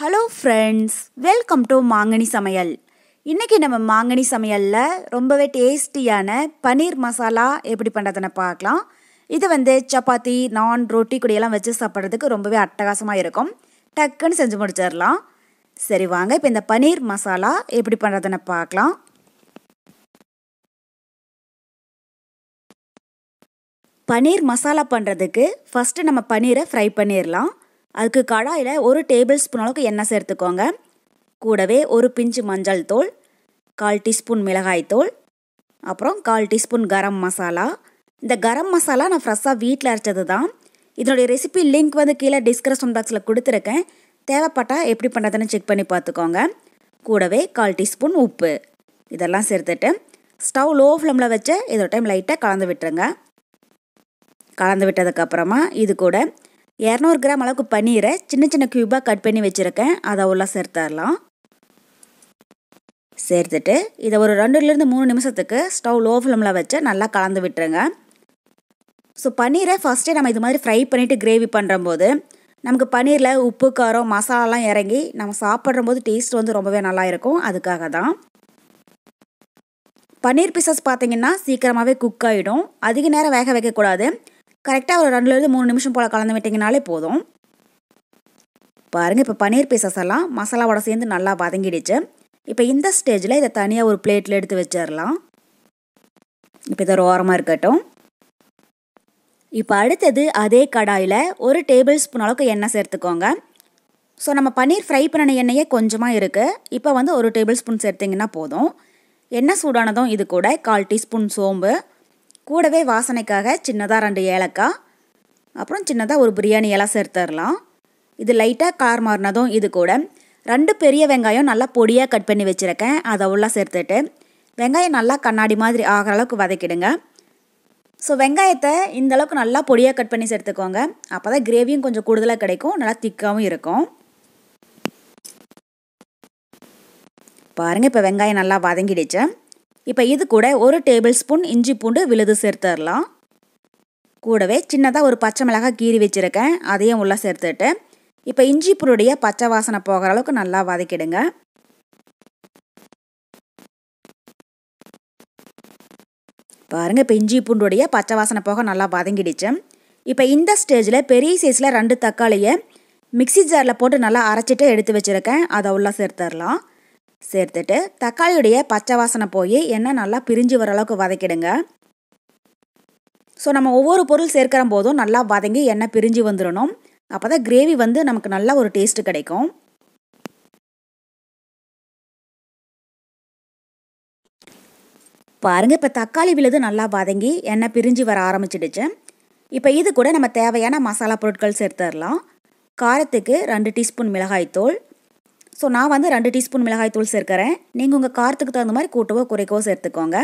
Hello friends, welcome to மாங்கனி சமையல். இன்றைக்கி நம்ம மாங்கனி சமையலில் ரொம்பவே டேஸ்டியான பன்னீர் மசாலா எப்படி பண்ணுறதுன்னு பார்க்கலாம். இது சப்பாத்தி, நான், ரொட்டி கூடையெல்லாம் வச்சு சாப்பிட்றதுக்கு ரொம்பவே அட்டகாசமாக இருக்கும். டக்குன்னு செஞ்சு முடிச்சிடலாம். சரி வாங்க, இப்போ இந்த பன்னீர் மசாலா எப்படி பண்ணுறதுன்னு பார்க்கலாம். பன்னீர் மசாலா பண்ணுறதுக்கு ஃபஸ்ட்டு நம்ம பன்னீரை ஃப்ரை பண்ணிடலாம். அதுக்கு கடாயில் 1 டேபிள் ஸ்பூன் அளவுக்கு எண்ணெய் சேர்த்துக்கோங்க. கூடவே 1 பிஞ்சு மஞ்சள் தூள், 1/4 டீஸ்பூன் மிளகாய் தூள், அப்புறம் 1/4 டீஸ்பூன் கரம் மசாலா. இந்த கரம் மசாலா நான் ஃப்ரெஷ்ஷாக வீட்டில் அரைச்சது தான். இதனுடைய ரெசிபி லிங்க் கீழே டிஸ்கிரிப்ஷன் பாக்ஸில் கொடுத்துருக்கேன். தேவைப்பட்டால் எப்படி பண்ணுறதுன்னு செக் பண்ணி பார்த்துக்கோங்க. கூடவே 1/4 டீஸ்பூன் உப்பு இதெல்லாம் சேர்த்துட்டு ஸ்டவ் லோ ஃப்ளேமில் வச்சு இதோட டைம் லைட்டாக கலந்து விட்டுருங்க. கலந்து விட்டதுக்கப்புறமா இது கூட 200 கிராம் அளவுக்கு பன்னீரை சின்ன சின்ன க்யூபாக கட் பண்ணி வச்சுருக்கேன். அதை உள்ள சேர்த்துடலாம். சேர்த்துட்டு இதை ஒரு 2-3 நிமிஷத்துக்கு ஸ்டவ் லோ ஃப்ளேமில் வச்சு நல்லா கலந்து விட்டுருங்க. ஸோ பன்னீரை ஃபஸ்ட்டே நம்ம இது மாதிரி ஃப்ரை பண்ணிவிட்டு கிரேவி பண்ணுறம்போது நமக்கு பன்னீரில் உப்பு, காரம், மசாலாலாம் இறங்கி நம்ம சாப்பிட்றம்போது டேஸ்ட் ரொம்பவே நல்லா இருக்கும். அதுக்காக தான். பன்னீர் பீசஸ் பார்த்திங்கன்னா சீக்கிரமாகவே குக் ஆகிடும். அதிக நேரம் வேக வைக்கக்கூடாது. கரெக்டாக ஒரு 2-3 நிமிஷம் போல் கலந்து விட்டிங்கனாலே போதும். பாருங்கள், இப்போ பன்னீர் பீசஸ் எல்லாம் மசாலாவோட சேர்ந்து நல்லா வதங்கிடுச்சு. இப்போ இந்த ஸ்டேஜில் இதை தனியாக ஒரு பிளேட்டில் எடுத்து வச்சிடலாம். இப்போ இதை ஒரு ஓரமாக இருக்கட்டும். இப்போ அடுத்தது அதே கடாயில் 1 டேபிள் ஸ்பூன் அளவுக்கு எண்ணெய் சேர்த்துக்கோங்க. ஸோ நம்ம பன்னீர் ஃப்ரை பண்ணின எண்ணெயே கொஞ்சமாக இருக்குது. இப்போ 1 டேபிள் ஸ்பூன் சேர்த்திங்கன்னா போதும். எண்ணெய் சூடானதும் இது கூட 1/4 டீஸ்பூன் சோம்பு, கூடவே வாசனைக்காக சின்னதாக 2 ஏலக்காய், அப்புறம் சின்னதாக ஒரு பிரியாணி இலை சேர்த்துடலாம். இது லைட்டாக கார் மாறினதும் இது கூட 2 பெரிய வெங்காயம் நல்லா பொடியாக கட் பண்ணி வச்சுருக்கேன். அதை உள்ள சேர்த்துட்டு வெங்காயம் நல்லா கண்ணாடி மாதிரி ஆகிற அளவுக்கு வதக்கிடுங்க. ஸோ வெங்காயத்தை இந்த அளவுக்கு நல்லா பொடியாக கட் பண்ணி சேர்த்துக்கோங்க. அப்போ தான் கிரேவியும் கொஞ்சம் கூடுதலாக கிடைக்கும், நல்லா திக்காகவும் இருக்கும். பாருங்கள், இப்போ வெங்காயம் நல்லா வதங்கிடுச்சு. இப்போ இது கூட 1 டேபிள் ஸ்பூன் இஞ்சி பூண்டு விழுது சேர்த்துடலாம். கூடவே சின்னதாக ஒரு பச்சை மிளகாய் கீறி வச்சுருக்கேன், அதையும் உள்ளே சேர்த்துட்டு இப்போ இஞ்சி பூண்டுடைய பச்சை வாசனை போகிற அளவுக்கு நல்லா வதக்கிடுங்க. பாருங்கள், இப்போ இஞ்சி பூண்டுடைய பச்சை வாசனை போக நல்லா வதங்கிடுச்சு. இப்போ இந்த ஸ்டேஜில் பெரிய சைஸில் 2 தக்காளியை மிக்ஸி ஜாரில் போட்டு நல்லா அரைச்சிட்டு எடுத்து வச்சுருக்கேன். அதை உள்ளே சேர்த்துடலாம். சேர்த்துட்டு தக்காளியுடைய பச்சை வாசனை போய் எண்ணெய் நல்லா பிரிஞ்சு வர அளவுக்கு வதக்கிடுங்க. ஸோ நம்ம ஒவ்வொரு பொருள் சேர்க்கிற போதும் நல்லா வதங்கி எண்ணெய் பிரிஞ்சு வந்துடணும். அப்போ தான் கிரேவி நமக்கு நல்ல ஒரு டேஸ்ட்டு கிடைக்கும். பாருங்கள், இப்போ தக்காளி விழுது நல்லா வதங்கி எண்ணெய் பிரிஞ்சு வர ஆரம்பிச்சிடுச்சு. இப்போ இது கூட நம்ம தேவையான மசாலா பொருட்கள் சேர்த்துடலாம். காரத்துக்கு 2 டீஸ்பூன் மிளகாய்த்தூள். ஸோ நான் 2 டீஸ்பூன் மிளகாய்த்தூள் சேர்க்குறேன். நீங்கள் உங்கள் காரத்துக்கு தகுந்த மாதிரி கூட்டவோ குறைக்கவோ சேர்த்துக்கோங்க.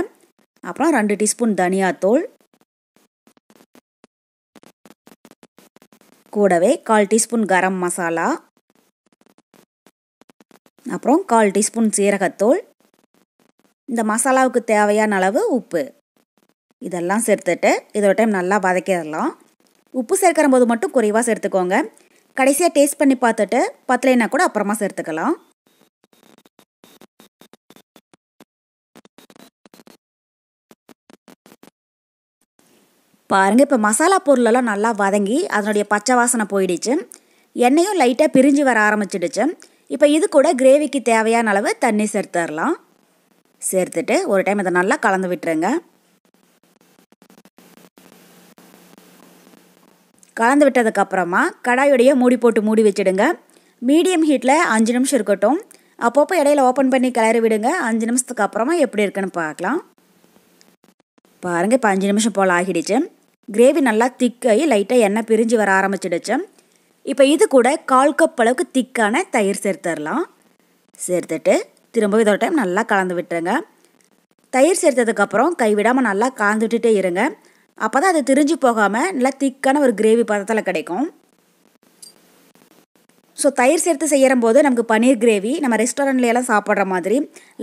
அப்புறம் 2 டீஸ்பூன் தனியாத்தூள், கூடவே 1/4 டீஸ்பூன் கரம் மசாலா, அப்புறம் 1/4 டீஸ்பூன் சீரகத்தூள், இந்த மசாலாவுக்கு தேவையான அளவு உப்பு இதெல்லாம் சேர்த்துட்டு இதோட டைம் நல்லா வதக்கிடலாம். உப்பு சேர்க்கிற போது மட்டும் குறைவாக சேர்த்துக்கோங்க. கடைசியாக டேஸ்ட் பண்ணி பார்த்துட்டு பத்தலைன்னா கூட அப்புறமா சேர்த்துக்கலாம். பாருங்கள், இப்போ மசாலா பொருளெல்லாம் நல்லா வதங்கி அதனுடைய பச்சை வாசனை போயிடுச்சு. எண்ணெயும் லைட்டாக பிரிஞ்சு வர ஆரம்பிச்சிடுச்சு. இப்போ இது கூட கிரேவிக்கு தேவையான அளவு தண்ணி சேர்த்துடலாம். சேர்த்துட்டு ஒரு டைம் இதை நல்லா கலந்து விட்டுருங்க. கலந்து விட்டதுக்கப்புறமா கடாயுடைய மூடி போட்டு மூடி வச்சுடுங்க. மீடியம் ஹீட்டில் 5 நிமிஷம் இருக்கட்டும். அப்பப்போ இடையில ஓப்பன் பண்ணி கிளறி விடுங்க. 5 நிமிஷத்துக்கு அப்புறமா எப்படி இருக்குன்னு பார்க்கலாம். பாருங்கள், இப்போ 5 நிமிஷம் போல் ஆகிடுச்சு. கிரேவி நல்லா திக்காகி லைட்டாக எண்ணெய் பிரிஞ்சு வர ஆரம்பிச்சிடுச்சு. இப்போ இது கூட 1/4 கப் அளவுக்கு திக்கான தயிர் சேர்த்துடலாம். சேர்த்துட்டு திரும்ப இதோட டைம் நல்லா கலந்து விட்டுருங்க. தயிர் சேர்த்ததுக்கப்புறம் கைவிடாமல் நல்லா கலந்து விட்டுட்டே இருங்க. அப்போ தான் அது திரிஞ்சு போகாமல் நல்லா திக்கான ஒரு கிரேவி பதத்தில் கிடைக்கும். ஸோ தயிர் சேர்த்து செய்கிற போது நமக்கு பன்னீர் கிரேவி நம்ம ரெஸ்டாரண்ட்லையெல்லாம் சாப்பிட்ற மாதிரி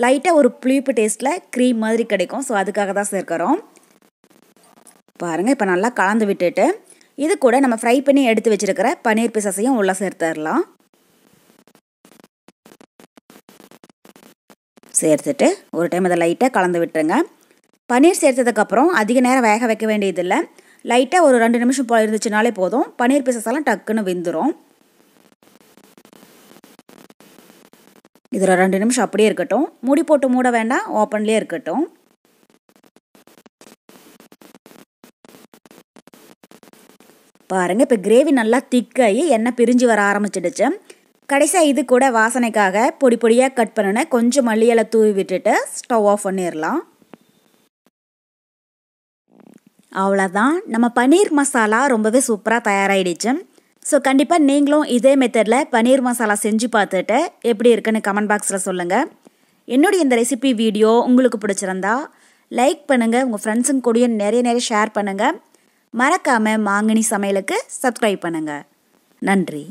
லைட்டாக ஒரு புளிப்பு டேஸ்ட்டில் க்ரீம் மாதிரி கிடைக்கும். ஸோ அதுக்காக தான் சேர்க்குறோம். பாருங்கள், இப்போ நல்லா கலந்து விட்டுட்டு இது கூட நம்ம ஃப்ரை பண்ணி எடுத்து வச்சுருக்கிற பன்னீர் பீசஸையும் உள்ளே சேர்த்துடலாம். சேர்த்துட்டு ஒரு டைம் அதை லைட்டாக கலந்து விட்டுருங்க. பன்னீர் சேர்த்ததுக்கப்புறம் அதிக நேரம் வேக வைக்க வேண்டியதில்லை. லைட்டாக ஒரு 2 நிமிஷம் போல் இருந்துச்சுனாலே போதும். பன்னீர் பீசஸ் எல்லாம் டக்குன்னு வெந்துடும். இதில் 2 நிமிஷம் அப்படியே இருக்கட்டும். மூடி போட்டு மூட வேண்டாம், ஓப்பன்லேயே இருக்கட்டும். பாருங்கள், இப்போ கிரேவி நல்லா திக்காகி எண்ணெய் பிரிஞ்சு வர ஆரம்பிச்சிடுச்சு. கடைசியாக இது கூட வாசனைக்காக பொடி பொடியாக கட் பண்ணின கொஞ்சம் மல்லி இலை தூவி விட்டுட்டு ஸ்டவ் ஆஃப் பண்ணிடலாம். அவ்வளோதான், நம்ம பன்னீர் மசாலா ரொம்பவே சூப்பராக தயாராகிடுச்சு. ஸோ கண்டிப்பாக நீங்களும் இதே மெத்தடில் பன்னீர் மசாலா செஞ்சு பார்த்துட்டு எப்படி இருக்குன்னு கமெண்ட் பாக்ஸில் சொல்லுங்கள். என்னுடைய இந்த ரெசிபி வீடியோ உங்களுக்கு பிடிச்சிருந்தா லைக் பண்ணுங்கள், உங்கள் ஃப்ரெண்ட்ஸுங்க கூடயும் நிறைய ஷேர் பண்ணுங்கள். மறக்காமல் மாங்கனி சமையலுக்கு சப்ஸ்கிரைப் பண்ணுங்கள். நன்றி.